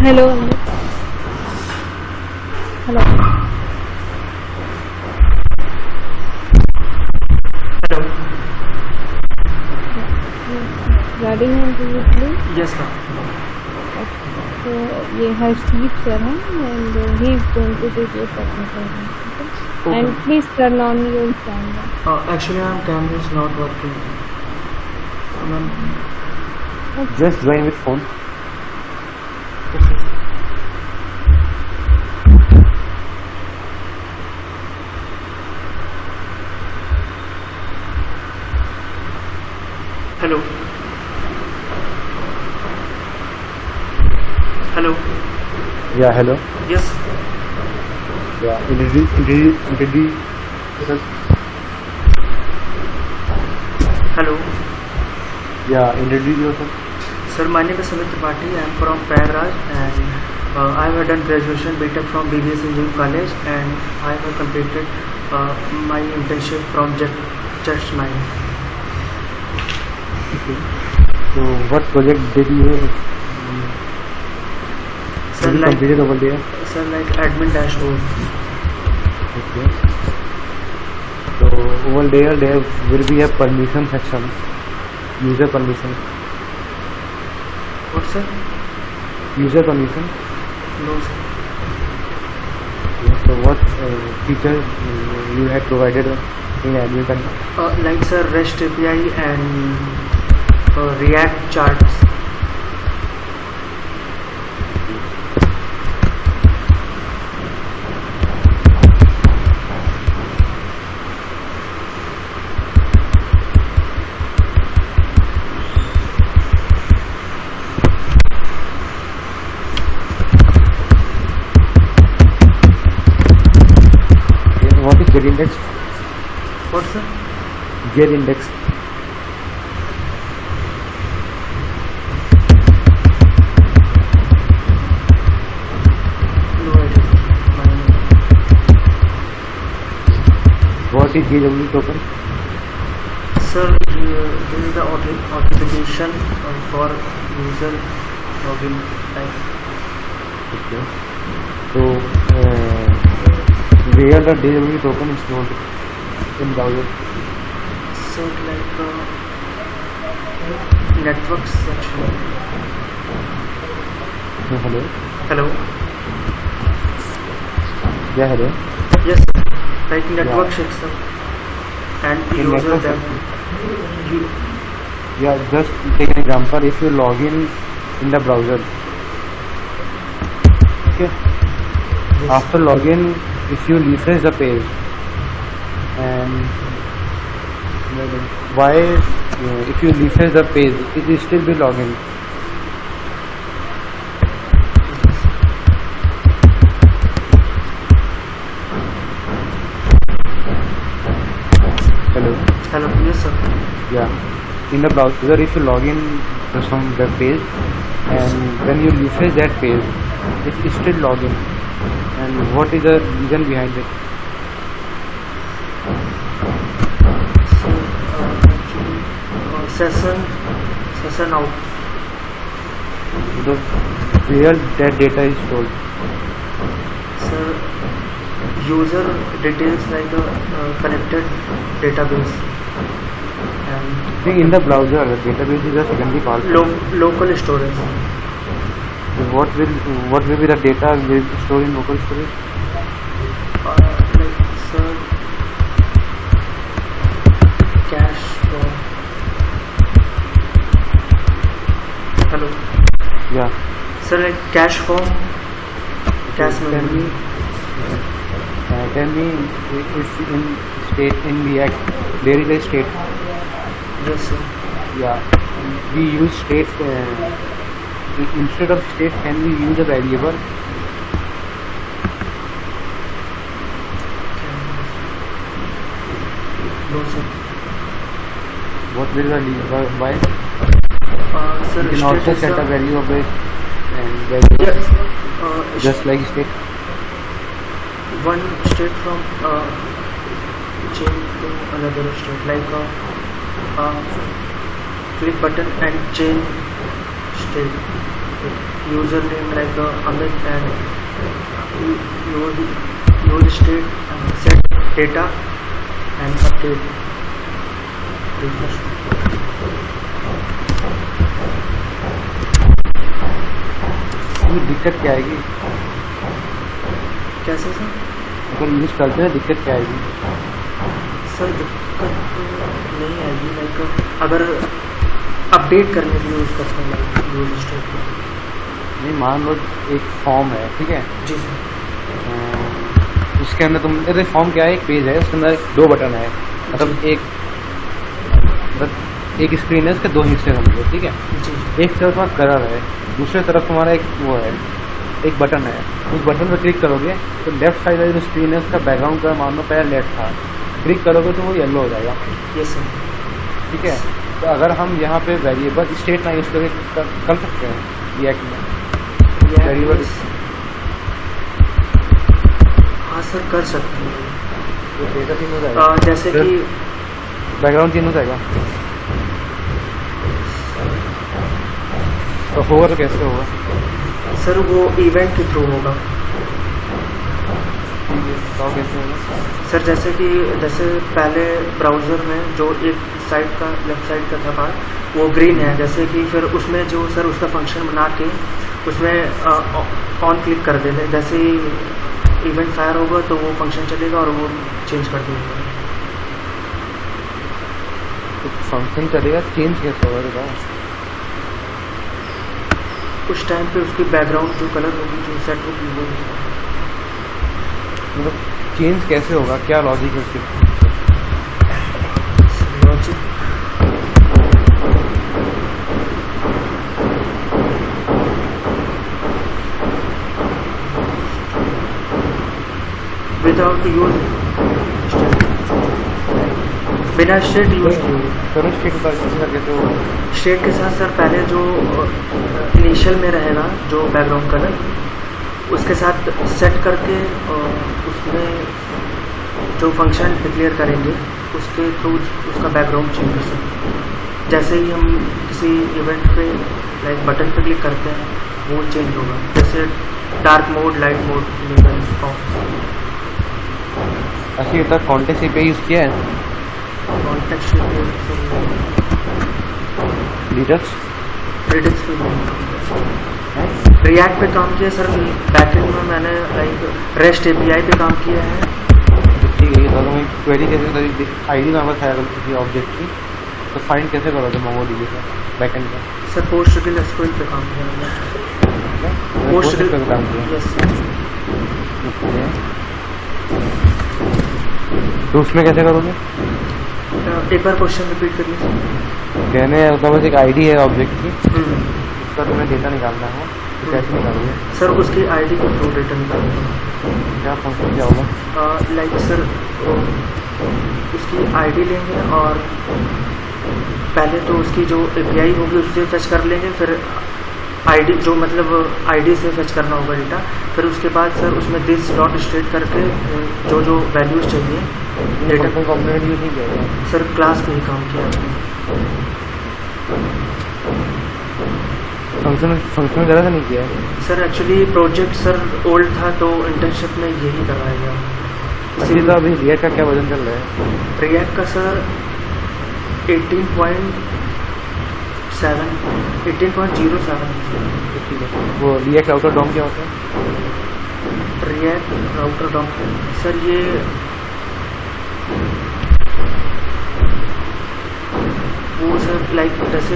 Hello. Hello. Hello. Regarding interview, please. Yes, ma'am. So ये Harshdeep sir हैं and he is going to do your technical round. Okay? And please turn on your camera. Actually, our camera is not working. Ma'am. Just join with phone. Okay. Hello. Hello. Yeah, hello. Yes. Yeah, introduce. Hello. Yeah, introduce yourself. Sir, my name is Sumit Tripathi. I am from Prayagraj and I have done graduation BTech from BBS Engineering College and I have completed my internship from Just 9. Okay. So, what project did you Sir, like, completed over there? sir, like admin dashboard. Okay. So, over there will be a permission section, user permission. What, sir? User permission. No, sir. Yeah, so, what feature you had provided in admin panel? Like, sir, REST API and React charts. What is get index? What, sir? Get index. No idea. What is GW token? Sir, this is the authentication for user login type. Okay. So, where the DW token is not in browser? So, like network section. Hello. Hello. Yeah, hello. Yes, sir. Like network section and In user network that you. Yeah, just take an example. If you log in the browser, okay. After login, if you refresh the page, and why if you refresh the page, it will still be login. Hello. Hello. Yes, sir. Yeah, in the browser, if you log in to some web page, and when you refresh that page, it's still login. And what is the reason behind it? So, actually, session out. Because where that data is stored. Sir, user details like a connected database and I think in the browser, the database is a secondary part. local storage. What will be the data will be stored in local storage? Like, sir, cache form. Hello. Yeah. Sir, like cache form. Cache memory. Tell me if in state in React there is a state. Yes, sir. Yeah. We use state instead of state. Can we use a variable? No, sir. What will the why? Sir, You can state also is set a the- value of it and variable Yes. just like state. One state from chain to another state, like click button and change state. username like Amit, and use state, set data and update. Refresh. ये दिक्कत क्या आएगी? कैसे sir? अगर use करते हैं दिक्कत क्या आएगी? सर दिक्कत तो नहीं आएगी, लाइक अगर अपडेट करने के लिए यूज़ करते हैं लाइक यूज स्टेट। नहीं, मान लो एक फॉर्म है, ठीक है, जी सर। उसके अंदर तुम अरे फॉर्म क्या है, एक पेज है, उसके अंदर 2 बटन है, मतलब एक स्क्रीन है, उसके 2 हिस्से समझो, ठीक है। जी एक तरफ तुम्हारा कलर है, दूसरी तरफ तुम्हारा एक वो है, एक बटन है। उस बटन पर क्लिक करोगे तो लेफ्ट साइड वाली जो स्क्रीन है उसका बैकग्राउंड का मान लो पहले लेफ्ट था, क्लिक करोगे तो वो येलो हो जाएगा, यस सर। ठीक है। तो अगर हम यहाँ पे वेरिएबल स्टेट ना यूज़ करके कर सकते हैं रिएक्ट में वेरिएबल। हाँ सर कर सकते हैं। तो डेटा चेंज हो जाएगा, जैसे कि बैकग्राउंड चेंज हो जाएगा। तो होगा तो कैसे होगा सर? वो इवेंट के थ्रू होगा। तो कैसे होगा सर जैसे पहले ब्राउज़र में जो एक साइड का लेफ्ट साइड का था पार्ट वो ग्रीन है, जैसे कि फिर उसमें जो सर उसका फंक्शन बना के उसमें ऑन क्लिक कर देते, जैसे ही इवेंट फायर होगा तो वो फंक्शन चलेगा और वो चेंज कर देगा। तो फंक्शन चलेगा, चेंज कैसे होगा बताओ? उस टाइम पे उसकी बैकग्राउंड जो कलर होगी जो सेट होगी वो मतलब चेंज कैसे होगा, क्या लॉजिक है उसके? लॉजिक विदाउट यूज बिना स्टेट यूज करो स्टेट का कैसे होगा? स्टेट के साथ सर पहले जो इनिशियल में रहेगा जो बैकग्राउंड कलर उसके साथ सेट करके उसमें जो फंक्शन डिक्लेयर करेंगे उसके थ्रू उसका बैकग्राउंड चेंज कर सकते हैं। जैसे ही हम किसी इवेंट पे लाइक बटन पे क्लिक करते हैं वो चेंज होगा, जैसे डार्क मोड, लाइट मोड, अच्छा ये तक कॉन्टेक्स्ट पे यूज़ किया है? कॉन्टेक्स्ट लिडक्स रिएक्ट पे काम किया सर। बैकएंड में मैंने लाइक रेस्ट एपीआई पे काम किया है। ठीक है, तो मैं क्वेरी कैसे करी, आईडी नंबर था अगर किसी ऑब्जेक्ट की तो फाइंड कैसे करोगे मोंगोडीबी से बैकएंड का? सर PostgreSQL पे काम किया मैंने। PostgreSQL पे काम किया, यस। तो उसमें कैसे करोगे? एक बार क्वेश्चन रिपीट करिए सर। कहने मतलब बस एक आईडी है ऑब्जेक्ट की, उसका तुम्हें डेटा निकालना है, तो कैसे निकालोगे? सर उसकी आईडी के थ्रू डेटा निकालना क्या फंक्शन क्या होगा? लाइक सर उसकी आईडी लेंगे और पहले तो उसकी जो एपीआई होगी उससे फेच कर लेंगे, फिर आईडी जो मतलब आईडी से फेच करना होगा डेटा, फिर उसके बाद सर उसमें दिस डॉट स्टेट करके जो जो वैल्यूज चाहिए डेटा का कॉम्पोनेंट यूज नहीं किया सर क्लास पे ही काम किया फंक्शन वगैरह नहीं किया है sir. Actually project sir old था तो इंटर्नशिप में यही करवाया गया। इसी तो अभी रिएक्ट का क्या वर्जन चल रहा है? रिएक्ट का सर 18.07 ठीक है। वो रिएक्ट राउटर डॉम क्या होता है? रिएक्ट राउटर डॉम सर ये वो सर लाइक जैसे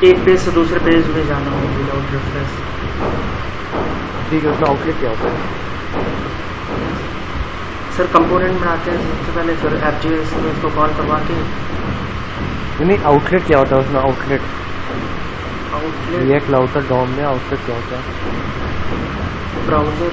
एक पेज से दूसरे पेज में जाना हो विदाउट रेफरेंस। ठीक है, उसका आउटलेट क्या होता है? सर कंपोनेंट बनाते हैं सबसे पहले, फिर एफजीएस में उसको कॉल करवा के। नहीं, आउटलेट क्या होता है उसमें? आउटलेट रिएक्ट राउटर डॉम में आउटलेट क्या होता है? ब्राउजर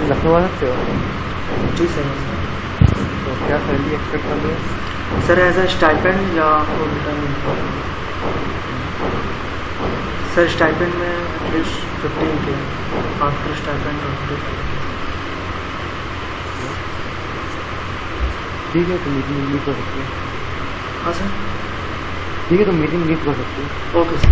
लखनऊ आ सकते हो? जी सर। तो क्या सैलरी एक्सपेक्ट कर रहे हैं सर? एज अ स्टाइपेंड या फुल टाइम? सर स्टाइपेंड में at least 15K after stipend of this. ठीक है, तो मीटिंग लीव कर सकते हो। हाँ सर, ठीक है, तो मीटिंग लीव कर सकते हो। Okay sir.